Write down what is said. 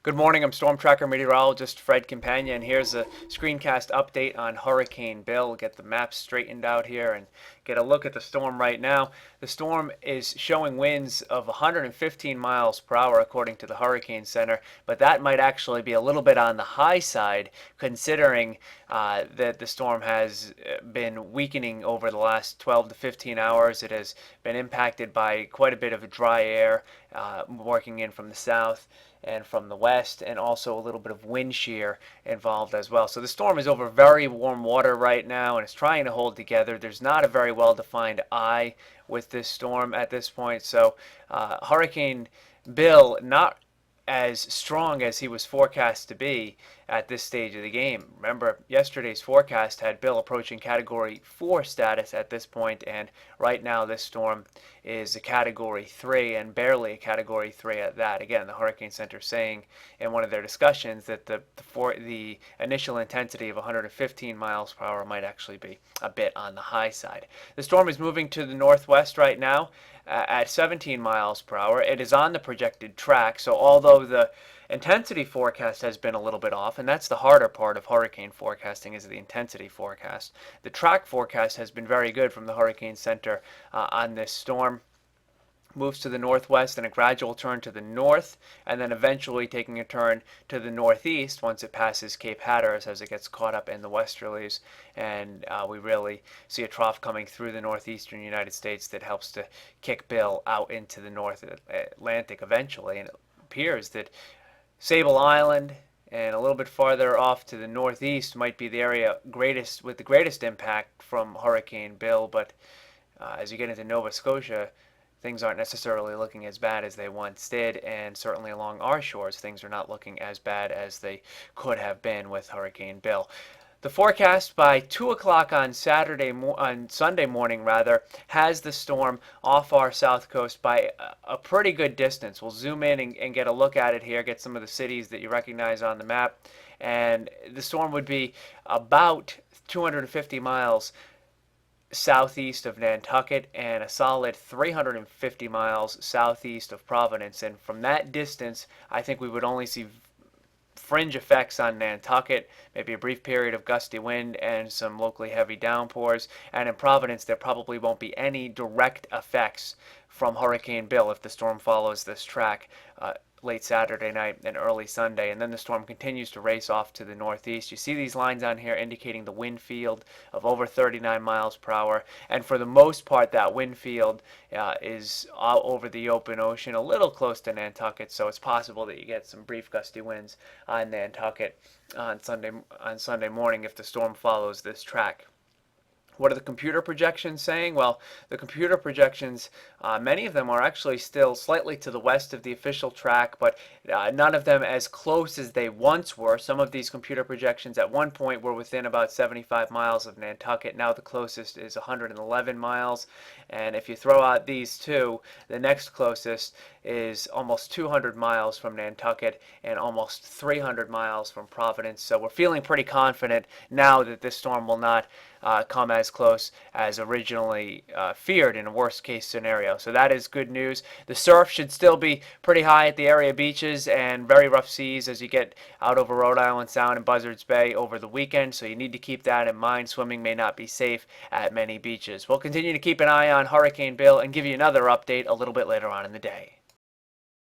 Good morning, I'm Storm Tracker meteorologist Fred Campagna, and here's a screencast update on Hurricane Bill. Get the map straightened out here and get a look at the storm right now. The storm is showing winds of 115 miles per hour according to the Hurricane Center, but that might actually be a little bit on the high side considering that the storm has been weakening over the last 12 to 15 hours. It has been impacted by quite a bit of dry air working in from the south and from the west, and also a little bit of wind shear involved as well. So the storm is over very warm water right now and it's trying to hold together. There's not a very well defined eye with this storm at this point. So Hurricane Bill, not as strong as he was forecast to be at this stage of the game. Remember, yesterday's forecast had Bill approaching Category 4 status at this point, and right now this storm is a Category 3 and barely a Category 3 at that. Again, the Hurricane Center saying in one of their discussions that the initial intensity of 115 miles per hour might actually be a bit on the high side. The storm is moving to the northwest right now at 17 miles per hour. It is on the projected track, so although the intensity forecast has been a little bit off, and that's the harder part of hurricane forecasting, is the intensity forecast. The track forecast has been very good from the Hurricane Center on this storm. Moves to the northwest and a gradual turn to the north, and then eventually taking a turn to the northeast once it passes Cape Hatteras as it gets caught up in the westerlies. And we really see a trough coming through the northeastern United States that helps to kick Bill out into the North Atlantic eventually. And it appears that Sable Island and a little bit farther off to the northeast might be the area with the greatest impact from Hurricane Bill. But as you get into Nova Scotia, things aren't necessarily looking as bad as they once did, and certainly along our shores, things are not looking as bad as they could have been with Hurricane Bill. The forecast by 2 o'clock on Sunday morning has the storm off our south coast by a pretty good distance. We'll zoom in and get a look at it here, get some of the cities that you recognize on the map, and the storm would be about 250 miles southeast of Nantucket and a solid 350 miles southeast of Providence. And from that distance, I think we would only see fringe effects on Nantucket, maybe a brief period of gusty wind and some locally heavy downpours. And in Providence, there probably won't be any direct effects from Hurricane Bill if the storm follows this track late Saturday night and early Sunday, and then the storm continues to race off to the northeast. You see these lines on here indicating the wind field of over 39 miles per hour, and for the most part that wind field is all over the open ocean, a little close to Nantucket, so it's possible that you get some brief gusty winds on Nantucket on Sunday morning if the storm follows this track. What are the computer projections saying? Well, the computer projections, many of them are actually still slightly to the west of the official track, but none of them as close as they once were. Some of these computer projections at one point were within about 75 miles of Nantucket. Now the closest is 111 miles. And if you throw out these two, the next closest is almost 200 miles from Nantucket and almost 300 miles from Providence. So we're feeling pretty confident now that this storm will not come as close as originally feared in a worst case scenario. So that is good news. The surf should still be pretty high at the area beaches and very rough seas as you get out over Rhode Island Sound and Buzzards Bay over the weekend. So you need to keep that in mind. Swimming may not be safe at many beaches. We'll continue to keep an eye on Hurricane Bill and give you another update a little bit later on in the day.